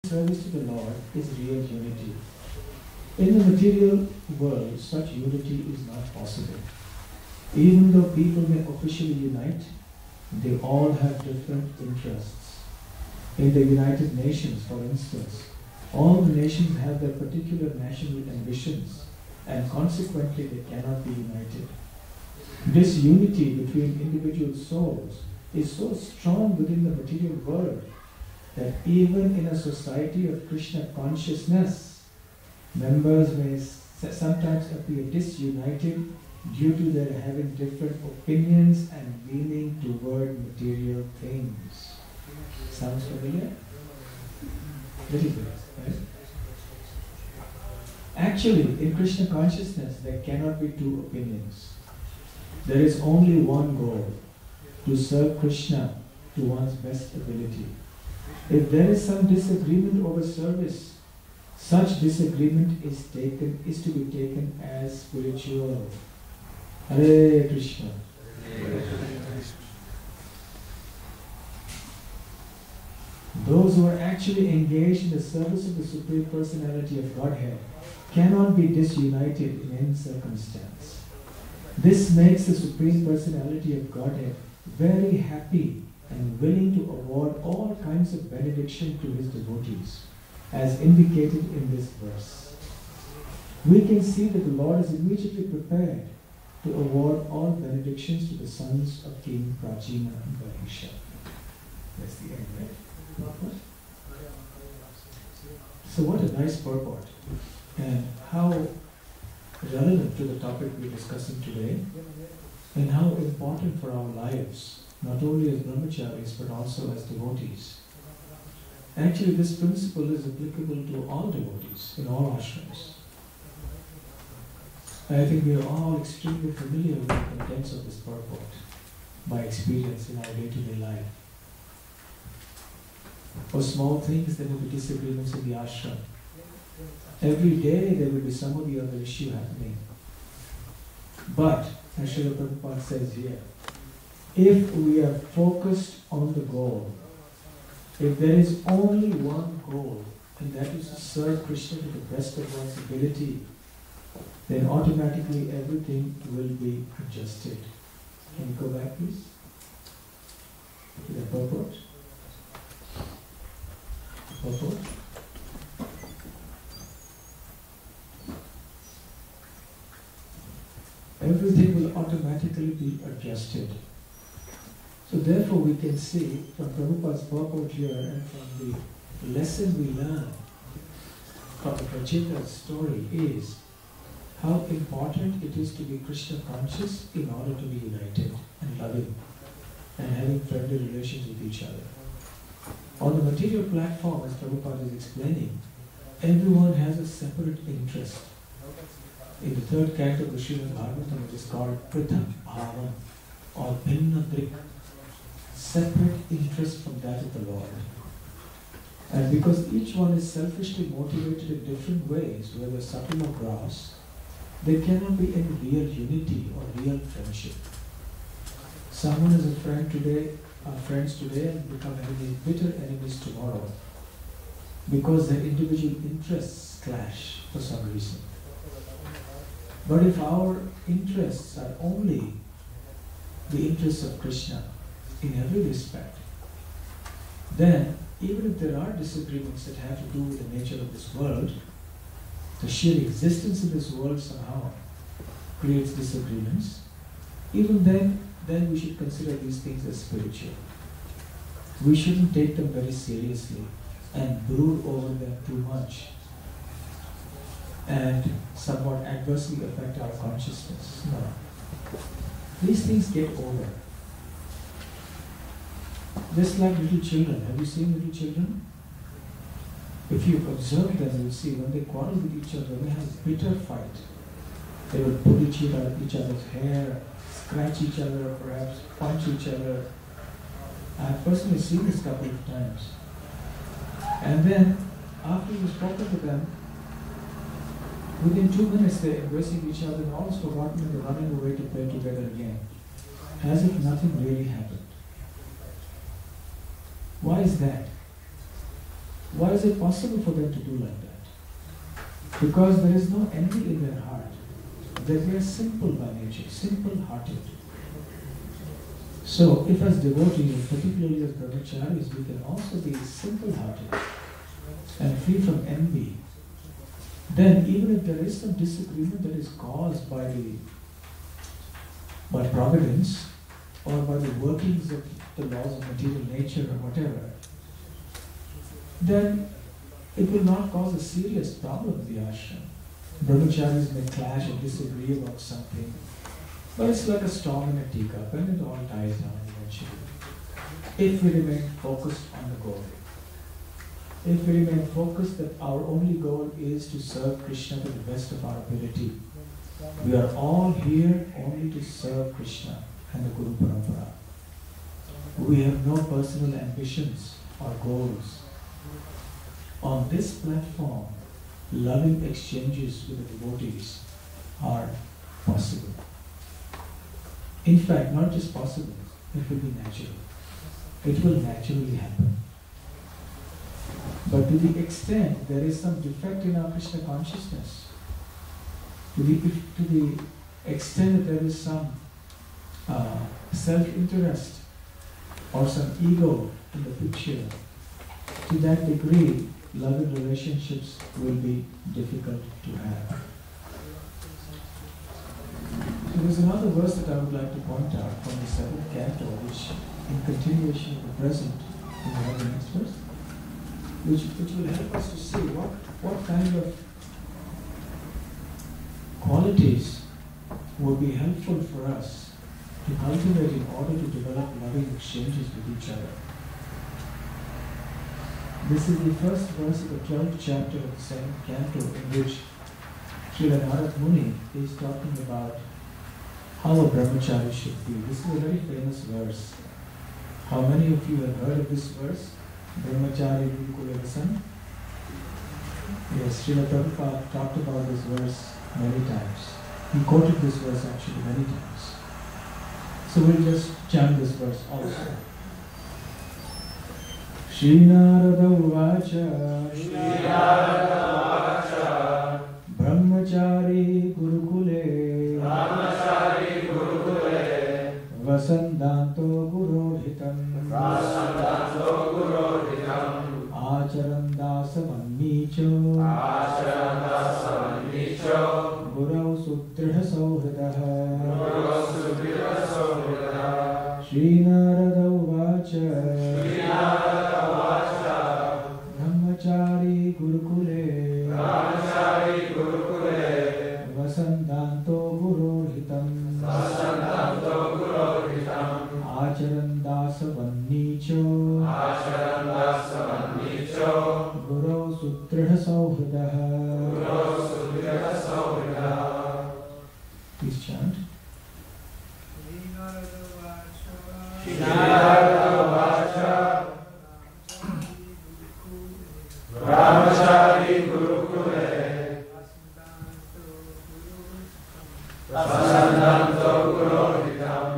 service to the Lord is real unity. In the material world, such unity is not possible. Even though people may officially unite, they all have different interests. In the United Nations, for instance, all the nations have their particular national ambitions, and consequently they cannot be united. This unity between individual souls is so strong within the material world that even in a society of Krishna consciousness, members may sometimes appear disunited due to their having different opinions and leaning toward material things. Sounds familiar? Little bit, right? Actually, in Krishna consciousness, there cannot be two opinions. There is only one goal, to serve Krishna to one's best ability. If there is some disagreement over service, such disagreement is to be taken as spiritual. Hare Krishna. Those who are actually engaged in the service of the Supreme Personality of Godhead cannot be disunited in any circumstance. This makes the Supreme Personality of Godhead very happy and willing to award all kinds of benediction to his devotees, as indicated in this verse. We can see that the Lord is immediately prepared to award all benedictions to the sons of King Prachina and Varisha. That's the end, right? So what a nice purport, and how relevant to the topic we're discussing today, and how important for our lives, not only as brahmacharis but also as devotees. Actually, this principle is applicable to all devotees in all ashrams. I think we are all extremely familiar with the contents of this purport by experience in our day-to-day life. For small things, there will be disagreements in the ashram. Every day there will be some or the other issue happening. But, as Srila Prabhupada says here, if we are focused on the goal, if there is only one goal, and that is to serve Krishna to the best of one's ability, then automatically everything will be adjusted. Can you go back, please? To the purport. Purport. Everything will automatically be adjusted. So therefore we can see from Prabhupada's purport here and from the lesson we learn from the Prachita's story is how important it is to be Krishna conscious in order to be united and loving and having friendly relations with each other. On the material platform, as Prabhupada is explaining, everyone has a separate interest. In the third canto of the Srimad Bhagavatam, it is called Prithak Bhavan or Bhinna Drik, separate interest from that of the Lord. And because each one is selfishly motivated in different ways, whether subtle or gross, there cannot be any real unity or real friendship. Someone is a friend today, are friends today and become enemies, bitter enemies tomorrow, because their individual interests clash for some reason. But if our interests are only the interests of Krishna in every respect, then even if there are disagreements that have to do with the nature of this world, the sheer existence of this world somehow creates disagreements, even then we should consider these things as spiritual. We shouldn't take them very seriously and brood over them too much and somewhat adversely affect our consciousness. No. These things get over. Just like little children. Have you seen little children? If you observe them, you'll see when they quarrel with each other, when they have a bitter fight, they will pull each other's hair, scratch each other, perhaps punch each other. I've personally seen this a couple of times. And then, after you've spoken to them, within 2 minutes they're embracing each other and almost forgotten and they're running away to play together again, as if nothing really happened. Why is that? Why is it possible for them to do like that? Because there is no envy in their heart. They are simple by nature, simple-hearted. So, if as devotees, and particularly as brahmacharis, we can also be simple-hearted and free from envy, then even if there is some disagreement that is caused by providence or by the workings of the laws of material nature or whatever, then it will not cause a serious problem in the ashram. Brahmacharis may clash and disagree about something, but it's like a storm in a teacup and it all dies down eventually. If we remain focused on the goal. If we remain focused that our only goal is to serve Krishna to the best of our ability. We are all here only to serve Krishna and the Guru Parampara. We have no personal ambitions or goals. On this platform, loving exchanges with the devotees are possible. In fact, not just possible, it will be natural. It will naturally happen. But to the extent there is some defect in our Krishna consciousness, to the extent that there is some self-interest or some ego in the picture, to that degree, loving relationships will be difficult to have. So there's another verse that I would like to point out from the 7th canto, which in continuation of the present, we have the next verse, which will help us to see what kind of qualities would be helpful for us to cultivate in order to develop loving exchanges with each other. This is the first verse of the 12th chapter of the 7th canto, in which Srila Narad Muni is talking about how a brahmachari should be. This is a very famous verse. How many of you have heard of this verse? Brahmachari Gurukule Vasan? Yes, Srila Prabhupada talked about this verse many times. He quoted this verse actually many times. So we'll just chant this verse also. Shri Narada Uvacha Brahmachari Gurukule Vasandanto Gurodhitam Acharandasa Vannicho Gurau Sudriha Sauhridaha Shri Narada Uvacha Brahmachari Gurukule Vasandanto Gurodhitam Acharandasa Vannicho Gurau Sudriha Sauhridaha. Please chant. Brahmachari Gurukule Vasandanto Gurodhitam